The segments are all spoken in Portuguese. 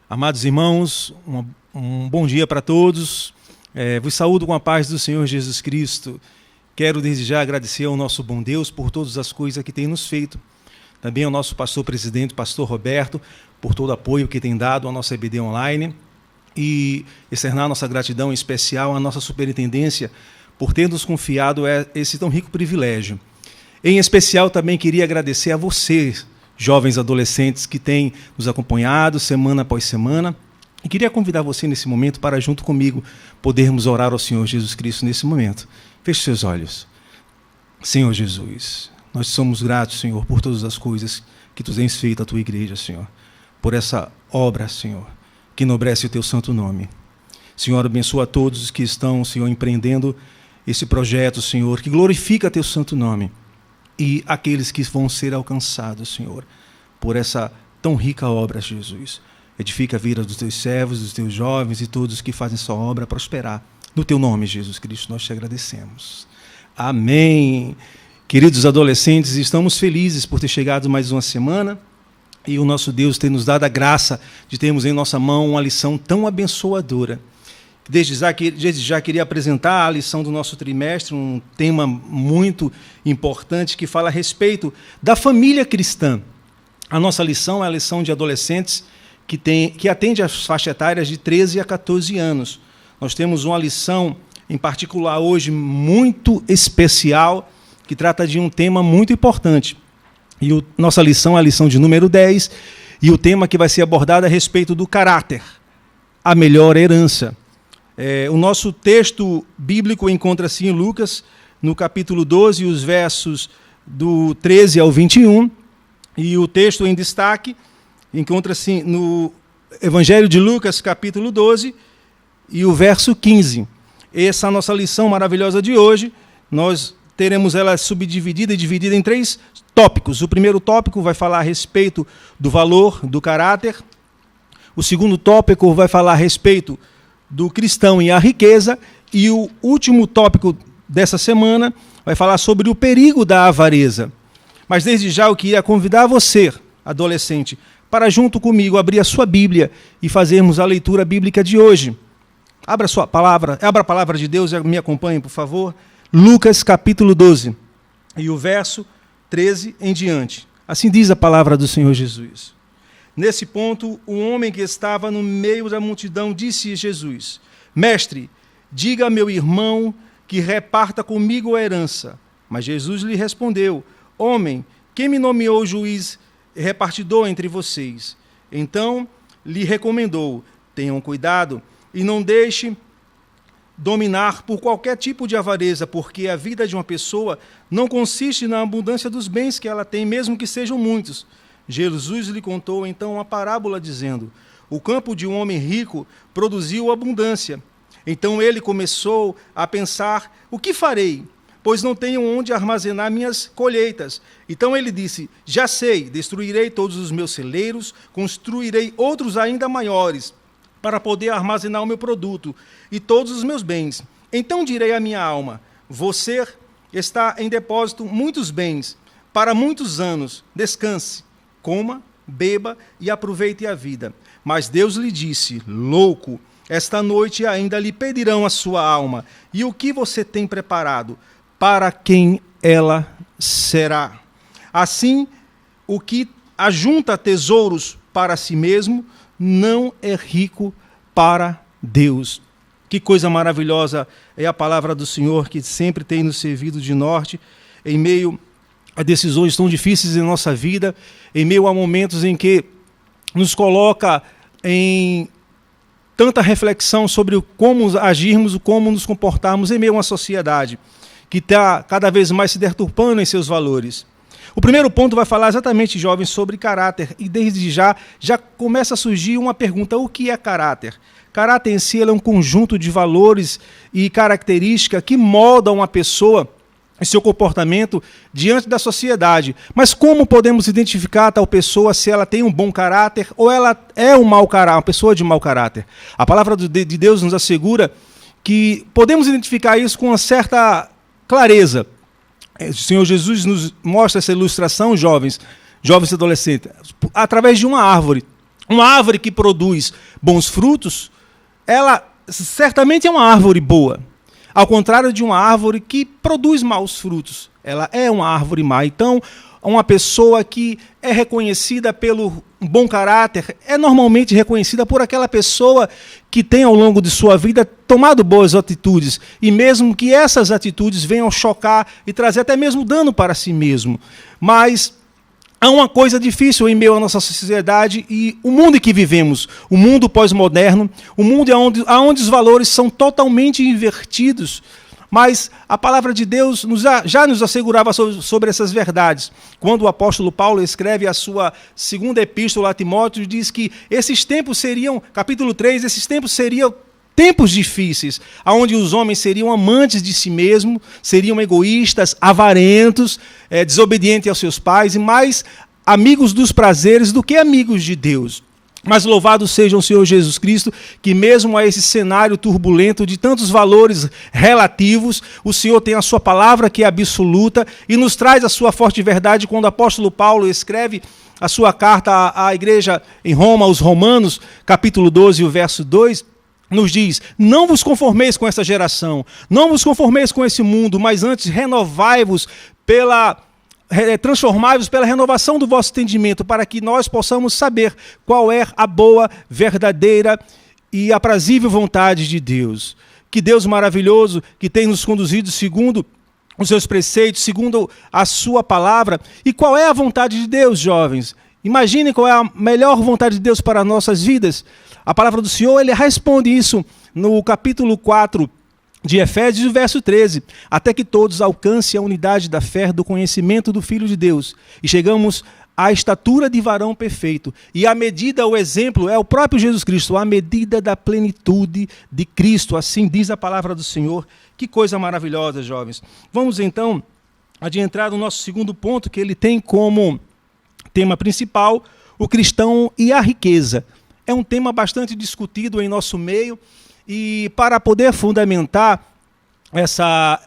Amados irmãos, um bom dia para todos. Vos saúdo com a paz do Senhor Jesus Cristo. Quero desde já agradecer ao nosso bom Deus por todas as coisas que tem nos feito. Também ao nosso pastor presidente, pastor Roberto, por todo o apoio que tem dado à nossa EBD Online. E externar nossa gratidão especial à nossa superintendência por ter nos confiado esse tão rico privilégio. Em especial, também queria agradecer a vocês, jovens adolescentes que têm nos acompanhado semana após semana. E queria convidar você nesse momento para, junto comigo, podermos orar ao Senhor Jesus Cristo nesse momento. Feche seus olhos. Senhor Jesus, nós somos gratos, Senhor, por todas as coisas que Tu tens feito à Tua igreja, Senhor. Por essa obra, Senhor, que enobrece o Teu santo nome. Senhor, abençoa a todos os que estão, Senhor, empreendendo esse projeto, Senhor, que glorifica Teu santo nome. E aqueles que vão ser alcançados, Senhor, por essa tão rica obra, Jesus. Edifica a vida dos Teus servos, dos Teus jovens e todos que fazem essa obra prosperar. No Teu nome, Jesus Cristo, nós Te agradecemos. Amém. Queridos adolescentes, estamos felizes por ter chegado mais uma semana e o nosso Deus ter nos dado a graça de termos em nossa mão uma lição tão abençoadora. Desde já queria apresentar a lição do nosso trimestre, um tema muito importante que fala a respeito da família cristã. A nossa lição é a lição de adolescentes que atende às faixas etárias de 13 a 14 anos. Nós temos uma lição em particular hoje muito especial, que trata de um tema muito importante. E nossa lição é a lição de número 10, e o tema que vai ser abordado é a respeito do caráter, a melhor herança. O nosso texto bíblico encontra-se em Lucas, no capítulo 12, os versos do 13 ao 21, e o texto em destaque encontra-se no Evangelho de Lucas, capítulo 12, e o verso 15. Essa é a nossa lição maravilhosa de hoje. Nós teremos ela subdividida e dividida em 3 tópicos. O primeiro tópico vai falar a respeito do valor, do caráter. O segundo tópico vai falar a respeito do cristão e a riqueza, e o último tópico dessa semana vai falar sobre o perigo da avareza. Mas desde já eu queria convidar você, adolescente, para junto comigo abrir a sua Bíblia e fazermos a leitura bíblica de hoje. Abra a palavra de Deus e me acompanhe, por favor. Lucas capítulo 12, e o verso 13 em diante. Assim diz a palavra do Senhor Jesus. Nesse ponto, um homem que estava no meio da multidão disse a Jesus: Mestre, diga a meu irmão que reparta comigo a herança. Mas Jesus lhe respondeu: Homem, quem me nomeou juiz e repartidor entre vocês? Então lhe recomendou: Tenham cuidado e não deixe dominar por qualquer tipo de avareza, porque a vida de uma pessoa não consiste na abundância dos bens que ela tem, mesmo que sejam muitos. Jesus lhe contou então uma parábola dizendo: o campo de um homem rico produziu abundância. Então ele começou a pensar: o que farei? Pois não tenho onde armazenar minhas colheitas. Então ele disse: já sei, destruirei todos os meus celeiros, construirei outros ainda maiores, para poder armazenar o meu produto e todos os meus bens. Então direi à minha alma: você está em depósito muitos bens, para muitos anos, descanse. Coma, beba e aproveite a vida. Mas Deus lhe disse: louco, esta noite ainda lhe pedirão a sua alma. E o que você tem preparado? Para quem ela será? Assim, o que ajunta tesouros para si mesmo não é rico para Deus. Que coisa maravilhosa é a palavra do Senhor, que sempre tem nos servido de norte em meio a decisões tão difíceis em nossa vida, em meio a momentos em que nos coloca em tanta reflexão sobre como agirmos, como nos comportarmos em meio a uma sociedade que está cada vez mais se deturpando em seus valores. O primeiro ponto vai falar exatamente, jovens, sobre caráter, e desde já começa a surgir uma pergunta: o que é caráter? Caráter em si é um conjunto de valores e características que moldam uma pessoa e seu comportamento diante da sociedade. Mas como podemos identificar tal pessoa, se ela tem um bom caráter ou ela é um mau caráter, uma pessoa de mau caráter? A palavra de Deus nos assegura que podemos identificar isso com uma certa clareza. O Senhor Jesus nos mostra essa ilustração, jovens e adolescentes, através de uma árvore. Uma árvore que produz bons frutos, ela certamente é uma árvore boa. Ao contrário de uma árvore que produz maus frutos. Ela é uma árvore má. Então, uma pessoa que é reconhecida pelo bom caráter é normalmente reconhecida por aquela pessoa que tem ao longo de sua vida tomado boas atitudes. E mesmo que essas atitudes venham chocar e trazer até mesmo dano para si mesmo. Mas há uma coisa difícil em meio à nossa sociedade e o mundo em que vivemos, o mundo pós-moderno, o mundo onde os valores são totalmente invertidos. Mas a palavra de Deus já nos assegurava sobre essas verdades. Quando o apóstolo Paulo escreve a sua segunda epístola a Timóteo, diz que esses tempos seriam, capítulo 3, esses tempos seriam tempos difíceis, onde os homens seriam amantes de si mesmos, seriam egoístas, avarentos, desobedientes aos seus pais e mais amigos dos prazeres do que amigos de Deus. Mas louvado seja o Senhor Jesus Cristo, que mesmo a esse cenário turbulento de tantos valores relativos, o Senhor tem a sua palavra que é absoluta e nos traz a sua forte verdade quando o apóstolo Paulo escreve a sua carta à igreja em Roma, aos Romanos, capítulo 12, o verso 2, nos diz: não vos conformeis com essa geração, não vos conformeis com esse mundo, mas antes renovai-vos transformai-vos pela renovação do vosso entendimento, para que nós possamos saber qual é a boa, verdadeira e aprazível vontade de Deus. Que Deus maravilhoso, que tem nos conduzido segundo os seus preceitos, segundo a sua palavra. E qual é a vontade de Deus, jovens? Imaginem qual é a melhor vontade de Deus para nossas vidas. A palavra do Senhor, ele responde isso no capítulo 4 de Efésios, verso 13, até que todos alcancem a unidade da fé, do conhecimento do Filho de Deus, e chegamos à estatura de varão perfeito. E a medida, o exemplo, é o próprio Jesus Cristo, a medida da plenitude de Cristo, assim diz a palavra do Senhor. Que coisa maravilhosa, jovens. Vamos então adentrar no nosso segundo ponto, que ele tem como tema principal o cristão e a riqueza. É um tema bastante discutido em nosso meio. E para poder fundamentar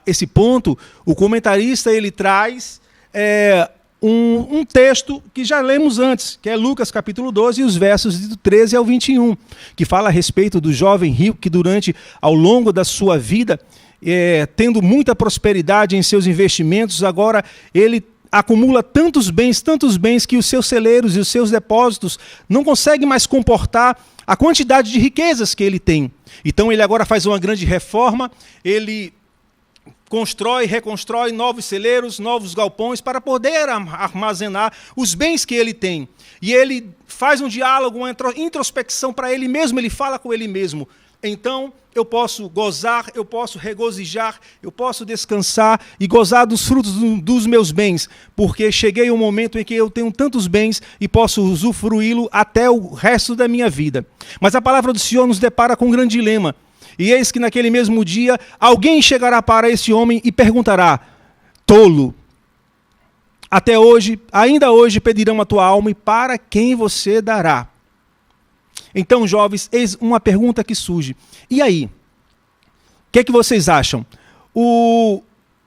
esse ponto, o comentarista ele traz um texto que já lemos antes, que é Lucas capítulo 12, os versos do 13 ao 21, que fala a respeito do jovem rico que ao longo da sua vida, tendo muita prosperidade em seus investimentos, agora ele acumula tantos bens, que os seus celeiros e os seus depósitos não conseguem mais comportar a quantidade de riquezas que ele tem. Então ele agora faz uma grande reforma, ele reconstrói novos celeiros, novos galpões para poder armazenar os bens que ele tem. E ele faz um diálogo, uma introspecção para ele mesmo, ele fala com ele mesmo. Então eu posso gozar, eu posso regozijar, eu posso descansar e gozar dos frutos dos meus bens, porque cheguei um momento em que eu tenho tantos bens e posso usufruí-lo até o resto da minha vida. Mas a palavra do Senhor nos depara com um grande dilema. E eis que naquele mesmo dia alguém chegará para esse homem e perguntará: tolo, ainda hoje pedirão a tua alma, e para quem você dará? Então, jovens, eis uma pergunta que surge. E aí? O que é que vocês acham? O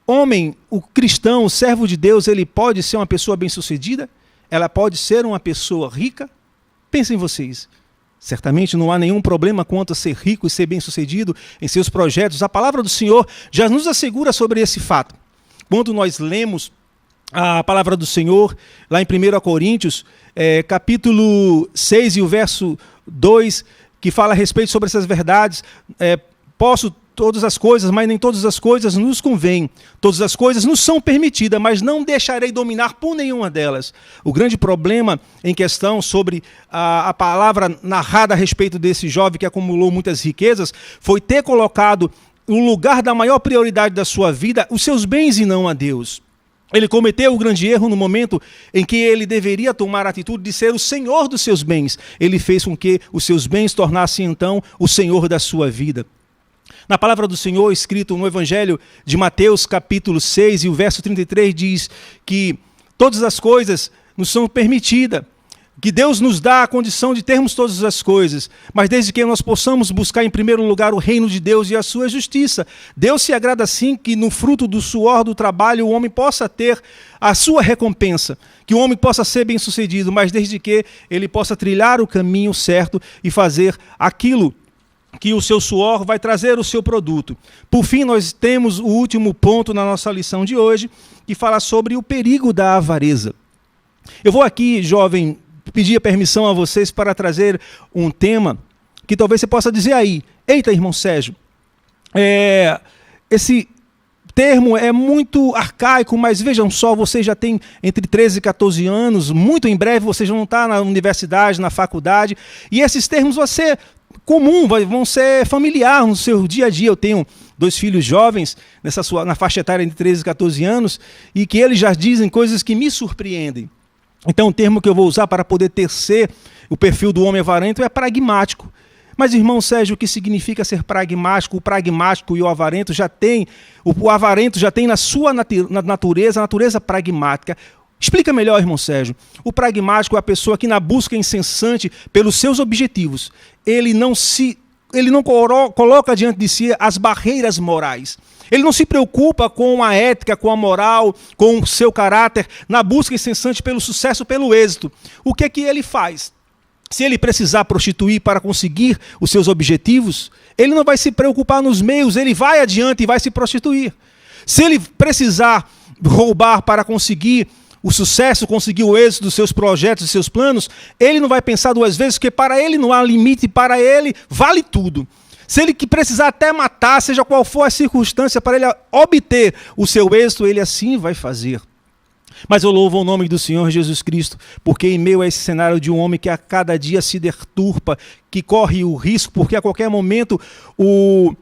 homem, o cristão, o servo de Deus, ele pode ser uma pessoa bem-sucedida? Ela pode ser uma pessoa rica? Pensem vocês. Certamente não há nenhum problema quanto a ser rico e ser bem-sucedido em seus projetos. A palavra do Senhor já nos assegura sobre esse fato. Quando nós lemos a palavra do Senhor, lá em 1 Coríntios, capítulo 6 e o verso 2, que fala a respeito sobre essas verdades, posso todas as coisas, mas nem todas as coisas nos convêm. Todas as coisas nos são permitidas, mas não deixarei dominar por nenhuma delas. O grande problema em questão sobre a palavra narrada a respeito desse jovem que acumulou muitas riquezas foi ter colocado no lugar da maior prioridade da sua vida os seus bens e não a Deus. Ele cometeu o grande erro no momento em que ele deveria tomar a atitude de ser o senhor dos seus bens. Ele fez com que os seus bens tornassem então o senhor da sua vida. Na palavra do Senhor, escrito no Evangelho de Mateus, capítulo 6, e o verso 33 diz que todas as coisas nos são permitidas, que Deus nos dá a condição de termos todas as coisas, mas desde que nós possamos buscar em primeiro lugar o reino de Deus e a sua justiça. Deus se agrada assim que no fruto do suor do trabalho o homem possa ter a sua recompensa, que o homem possa ser bem-sucedido, mas desde que ele possa trilhar o caminho certo e fazer aquilo que o seu suor vai trazer o seu produto. Por fim, nós temos o último ponto na nossa lição de hoje, que fala sobre o perigo da avareza. Eu vou aqui, jovem, pedir a permissão a vocês para trazer um tema que talvez você possa dizer aí: eita, irmão Sérgio, esse termo é muito arcaico, mas vejam só, você já tem entre 13 e 14 anos, muito em breve você já não está na universidade, na faculdade, e esses termos vão ser comum, vão ser familiar no seu dia a dia. Eu tenho 2 filhos jovens na faixa etária de 13 e 14 anos, e que eles já dizem coisas que me surpreendem. Então o termo que eu vou usar para poder tecer o perfil do homem avarento é pragmático. Mas, irmão Sérgio, o que significa ser pragmático? O pragmático e o avarento já tem na sua natureza, a natureza pragmática. Explica melhor, irmão Sérgio. O pragmático é a pessoa que, na busca incessante pelos seus objetivos, ele não coloca diante de si as barreiras morais. Ele não se preocupa com a ética, com a moral, com o seu caráter, na busca incessante pelo sucesso, pelo êxito. O que é que ele faz? Se ele precisar prostituir para conseguir os seus objetivos, ele não vai se preocupar nos meios, ele vai adiante e vai se prostituir. Se ele precisar roubar para conseguir o sucesso, conseguir o êxito dos seus projetos e seus planos, ele não vai pensar 2 vezes, porque para ele não há limite, para ele vale tudo. Se ele precisar até matar, seja qual for a circunstância, para ele obter o seu êxito, ele assim vai fazer. Mas eu louvo o nome do Senhor Jesus Cristo, porque em meio a esse cenário de um homem que a cada dia se deturpa, que corre o risco, porque a qualquer momento o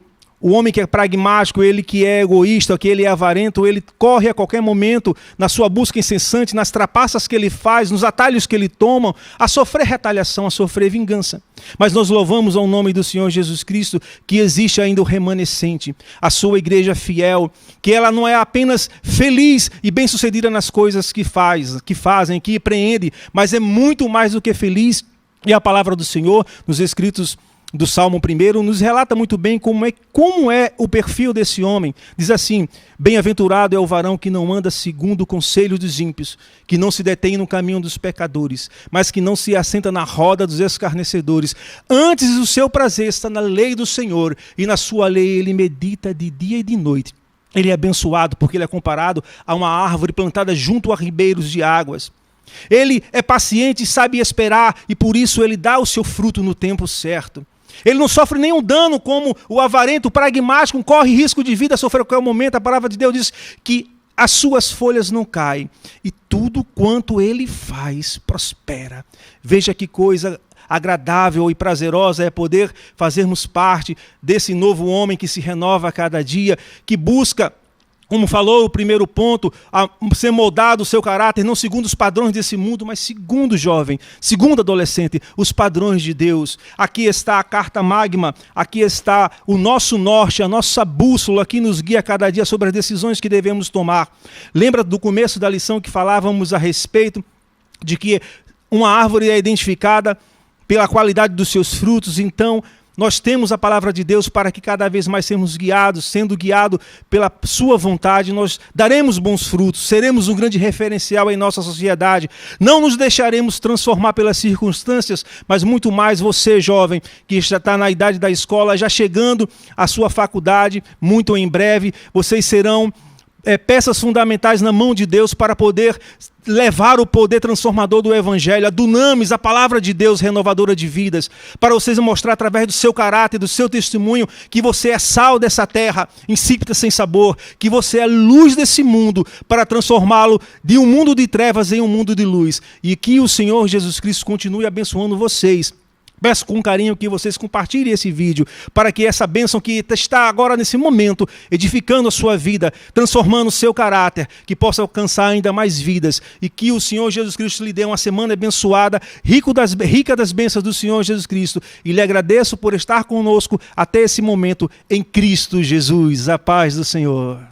homem que é pragmático, ele que é egoísta, que ele é avarento, ele corre a qualquer momento na sua busca incessante, nas trapaças que ele faz, nos atalhos que ele toma, a sofrer retaliação, a sofrer vingança. Mas nós louvamos ao nome do Senhor Jesus Cristo, que existe ainda o remanescente, a sua igreja fiel, que ela não é apenas feliz e bem-sucedida nas coisas que fazem, que empreende, mas é muito mais do que feliz. E a palavra do Senhor, nos escritos do Salmo 1, nos relata muito bem como é o perfil desse homem. Diz assim: bem-aventurado é o varão que não anda segundo o conselho dos ímpios, que não se detém no caminho dos pecadores, mas que não se assenta na roda dos escarnecedores. Antes o seu prazer está na lei do Senhor, e na sua lei ele medita de dia e de noite. Ele é abençoado porque ele é comparado a uma árvore plantada junto a ribeiros de águas. Ele é paciente e sabe esperar, e por isso ele dá o seu fruto no tempo certo. Ele não sofre nenhum dano como o avarento, o pragmático, corre risco de vida, sofrer a qualquer momento. A palavra de Deus diz que as suas folhas não caem e tudo quanto ele faz prospera. Veja que coisa agradável e prazerosa é poder fazermos parte desse novo homem que se renova a cada dia, que busca, como falou o primeiro ponto, a ser moldado o seu caráter, não segundo os padrões desse mundo, mas segundo o jovem, segundo o adolescente, os padrões de Deus. Aqui está a carta magma, aqui está o nosso norte, a nossa bússola que nos guia a cada dia sobre as decisões que devemos tomar. Lembra do começo da lição que falávamos a respeito de que uma árvore é identificada pela qualidade dos seus frutos? Então, nós temos a palavra de Deus para que cada vez mais sejamos guiados, sendo guiados pela sua vontade, nós daremos bons frutos, seremos um grande referencial em nossa sociedade, não nos deixaremos transformar pelas circunstâncias, mas muito mais você, jovem, que já está na idade da escola, já chegando à sua faculdade, muito em breve, vocês serão peças fundamentais na mão de Deus para poder levar o poder transformador do Evangelho, a dunamis, a palavra de Deus renovadora de vidas, para vocês mostrar através do seu caráter, do seu testemunho, que você é sal dessa terra, insípida sem sabor, que você é luz desse mundo, para transformá-lo de um mundo de trevas em um mundo de luz, e que o Senhor Jesus Cristo continue abençoando vocês. Peço com carinho que vocês compartilhem esse vídeo para que essa bênção que está agora nesse momento, edificando a sua vida, transformando o seu caráter, que possa alcançar ainda mais vidas e que o Senhor Jesus Cristo lhe dê uma semana abençoada, rica das bênçãos do Senhor Jesus Cristo. E lhe agradeço por estar conosco até esse momento em Cristo Jesus. A paz do Senhor.